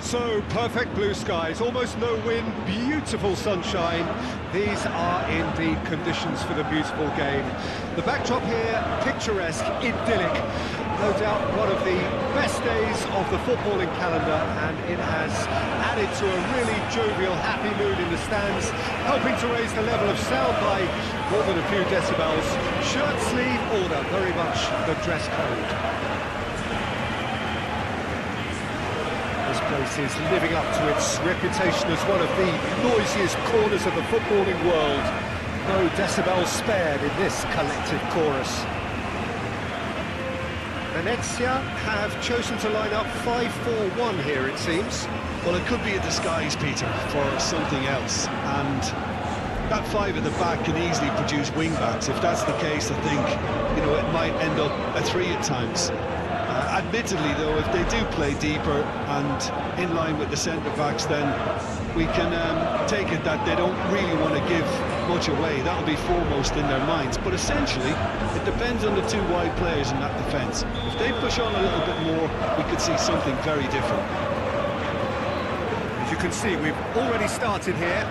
So, perfect blue skies, almost no wind, beautiful sunshine. These are indeed conditions for the beautiful game. The backdrop here, picturesque, idyllic. No doubt one of the best days of the footballing calendar, and it has added to a really jovial, happy mood in the stands, helping to raise the level of sound by more than a few decibels. Shirt sleeve order, very much the dress code. This place is living up to its reputation as one of the noisiest corners of the footballing world. No decibels spared in this collective chorus. Venezia have chosen to line up 5-4-1 here, it seems. Well, it could be a disguise, Peter, for something else. And that five at the back can easily produce wing-backs. If that's the case, I think, it might end up a three at times. Admittedly, though, if they do play deeper and in line with the centre-backs, then we can take it that they don't really want to give much away. That'll be foremost in their minds. But essentially, it depends on the two wide players in that defence. If they push on a little bit more, we could see something very different. As you can see, we've already started here.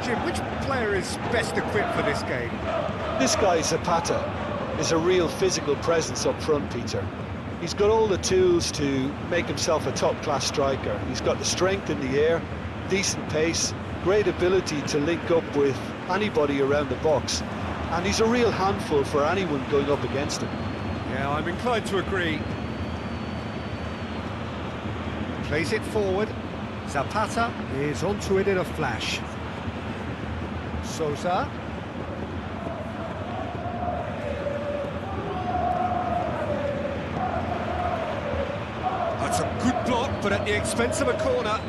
Jim, which player is best equipped for this game? This guy, Zapata, is a real physical presence up front, Peter. He's got all the tools to make himself a top-class striker. He's got the strength in the air, decent pace, great ability to link up with anybody around the box, and he's a real handful for anyone going up against him. Yeah, I'm inclined to agree. Plays it forward. Zapata is onto it in a flash. Sousa. That's a good block, but at the expense of a corner.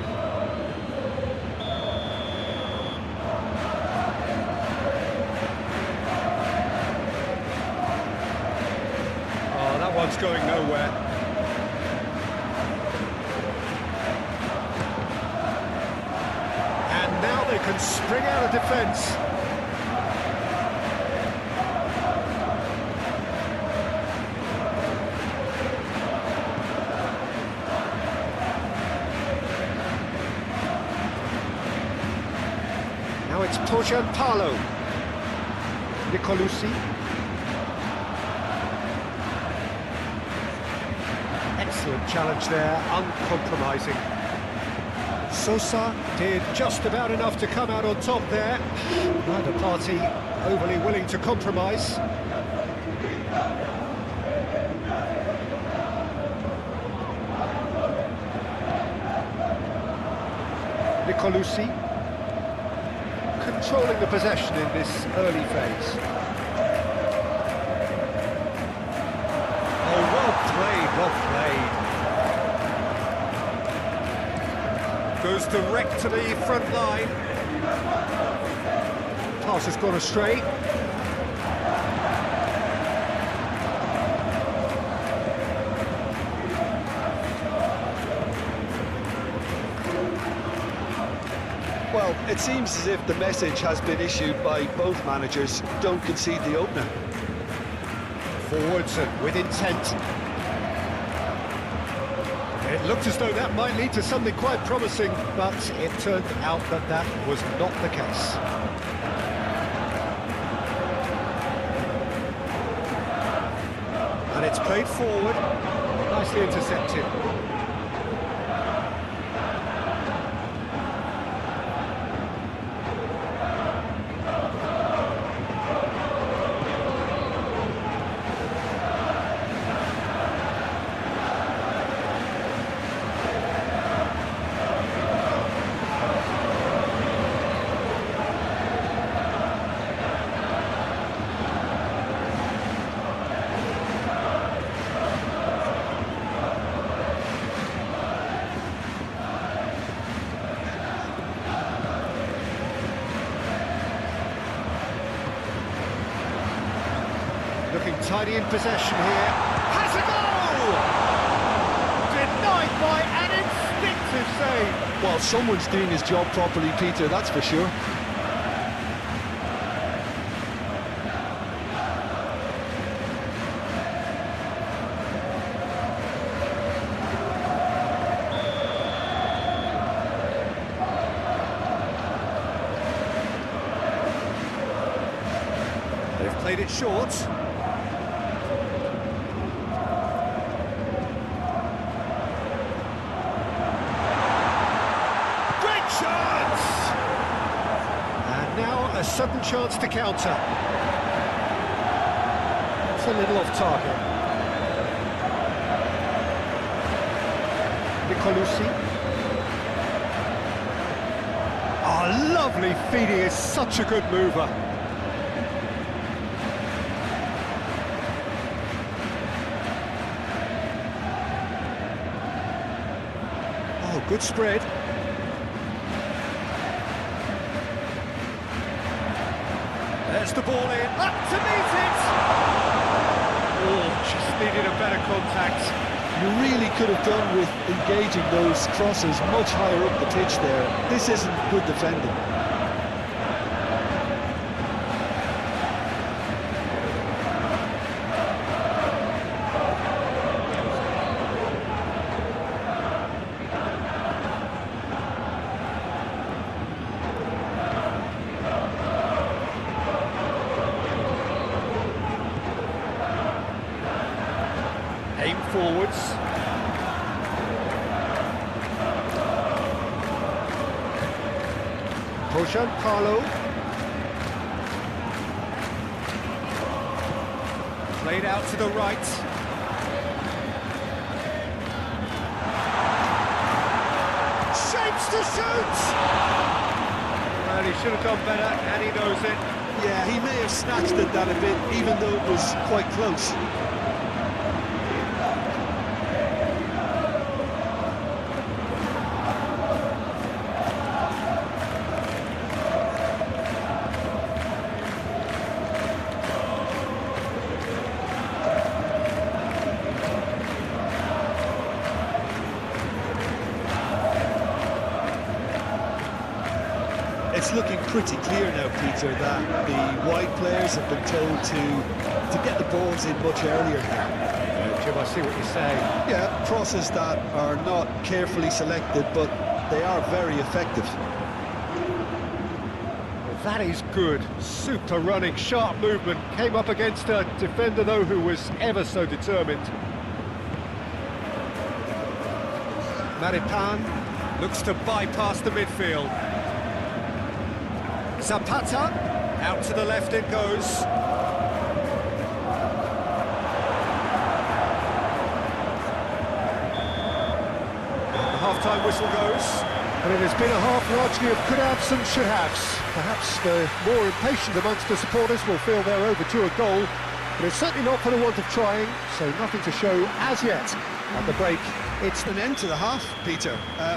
Oh, that one's going nowhere. And now they can spring out of defence. Now it's Palo. Nicolucci. Excellent challenge there, uncompromising. Sousa did just about enough to come out on top there. Neither party overly willing to compromise. Nicolucci. Controlling the possession in this early phase. Oh, well played, well played. Goes direct to the front line. Pass has gone astray. Well, it seems as if the message has been issued by both managers: don't concede the opener. Forwards and with intent. It looked as though that might lead to something quite promising, but it turned out that that was not the case. And it's played forward, nicely intercepted. Looking tidy in possession here. Has a goal! Denied by an instinctive save. Well, someone's doing his job properly, Peter, that's for sure. Played it short. Great chance! And now a sudden chance to counter. It's a little off target. 𝐕𝐞𝐳𝐤𝐚. Oh, lovely feed, he is such a good mover. Oh, good spread. There's the ball in, up to meet it! Oh, just needed a better contact. You really could have done with engaging those crosses much higher up the pitch there. This isn't good defending. Aim forwards. Carlo. Played out to the right. Shapes to shoot! Well, he should have done better, and he knows it. Yeah, he may have snatched at that a bit, even though it was quite close. It's looking pretty clear now, Peter, that the wide players have been told to get the balls in much earlier here. Jim, I see what you're saying. Yeah, crosses that are not carefully selected, but they are very effective. Well, that is good. Super running, sharp movement. Came up against a defender, though, who was ever so determined. Maripan looks to bypass the midfield. Zapata, out to the left it goes. The half-time whistle goes. And it has been a half largely of could-haves and should-haves. Perhaps the more impatient amongst the supporters will feel they're overdue a goal, but it's certainly not for the want of trying, so nothing to show as yet at the break. It's an end to the half, Peter.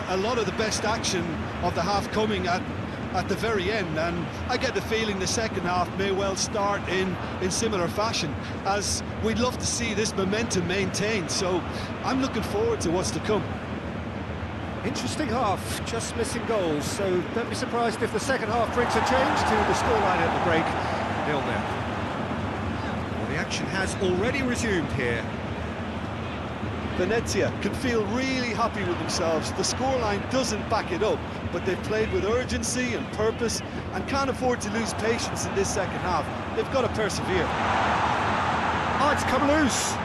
A lot of the best action of the half coming at the very end, and I get the feeling the second half may well start in similar fashion, as we'd love to see this momentum maintained, so I'm looking forward to what's to come. Interesting half, just missing goals, so don't be surprised if the second half brings a change to the scoreline at the break. 0-0. Well, the action has already resumed here. Venezia can feel really happy with themselves. The scoreline doesn't back it up, but they've played with urgency and purpose and can't afford to lose patience in this second half. They've got to persevere. Oh, it's come loose.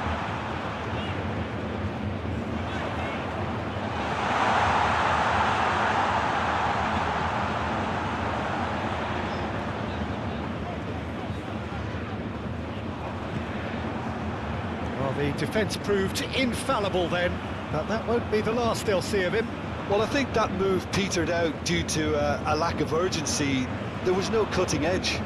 Well, the defence proved infallible then, but that won't be the last they'll see of him. Well, I think that move petered out due to a lack of urgency. There was no cutting edge.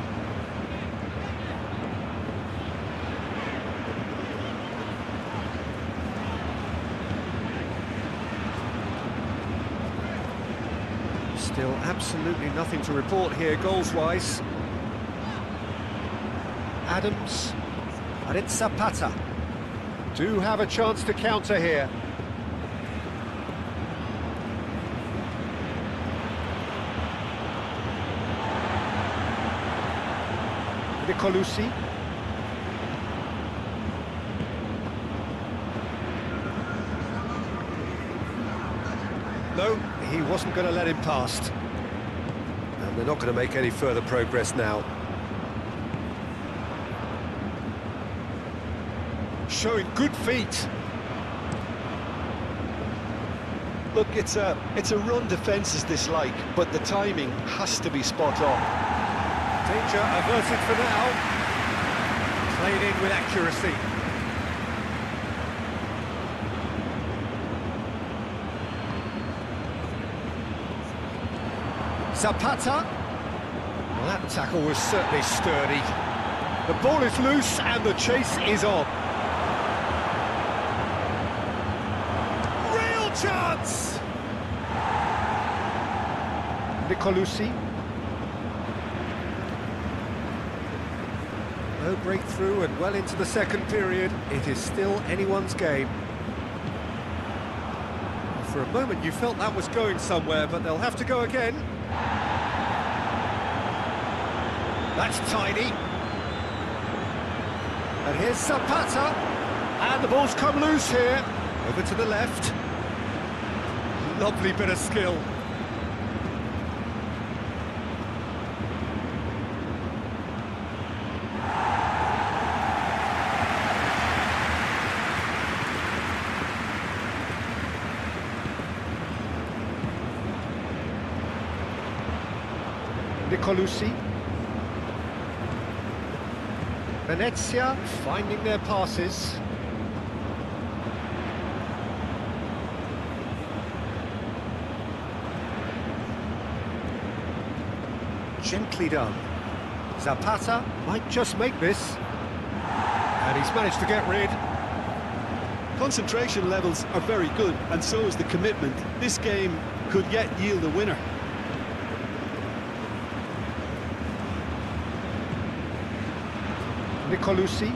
Still absolutely nothing to report here goals-wise. Adams, and it's Zapata. Do have a chance to counter here. 𝐕𝐞𝐳𝐤𝐚. No, he wasn't going to let him past. And they're not going to make any further progress now. showing good feet. Look, it's a run defences dislike, but the timing has to be spot on. Danger averted for now. Played in with accuracy. Zapata. Well, that tackle was certainly sturdy. The ball is loose and the chase is on. Real chance! 𝐕𝐞𝐳𝐤𝐚. No breakthrough and well into the second period. It is still anyone's game. For a moment you felt that was going somewhere, but they'll have to go again. That's tidy. And here's Zapata. And the ball's come loose here. Over to the left. Lovely bit of skill. 𝐕𝐞𝐳𝐤𝐚. Venezia finding their passes. Gently done. Zapata might just make this. And he's managed to get rid. Concentration levels are very good, and so is the commitment. This game could yet yield a winner. 𝐕𝐞𝐳𝐤𝐚.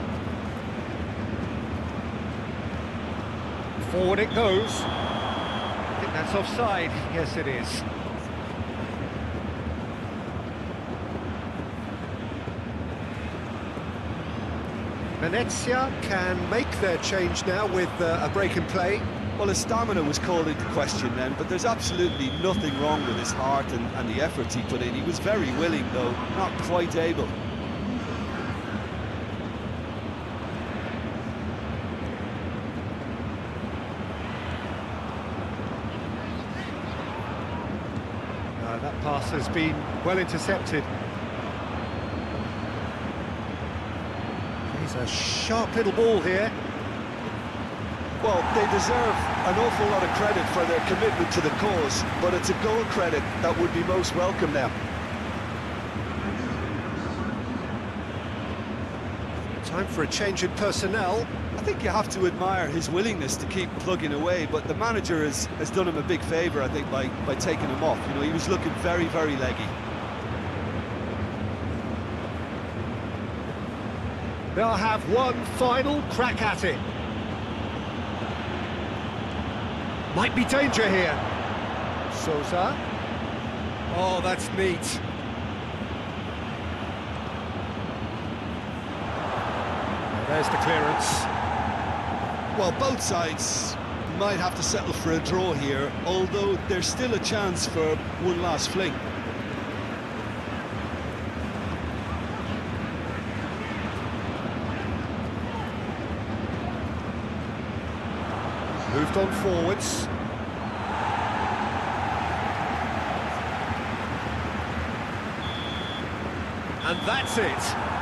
Forward it goes. I think that's offside. Yes, it is. Venezia can make their change now with a break in play. Well, his stamina was called into question then, but there's absolutely nothing wrong with his heart and the efforts he put in. He was very willing, though, not quite able. That pass has been well intercepted. He's a sharp little ball here. Well, they deserve an awful lot of credit for their commitment to the cause, but it's a goal credit that would be most welcome now. Time for a change in personnel. I think you have to admire his willingness to keep plugging away, but the manager has done him a big favour, I think, by taking him off. You know, he was looking very, very leggy. They'll have one final crack at it. Might be danger here. Sousa. Oh, that's neat. There's the clearance. Well, both sides might have to settle for a draw here, although there's still a chance for one last fling. Moved on forwards. And that's it.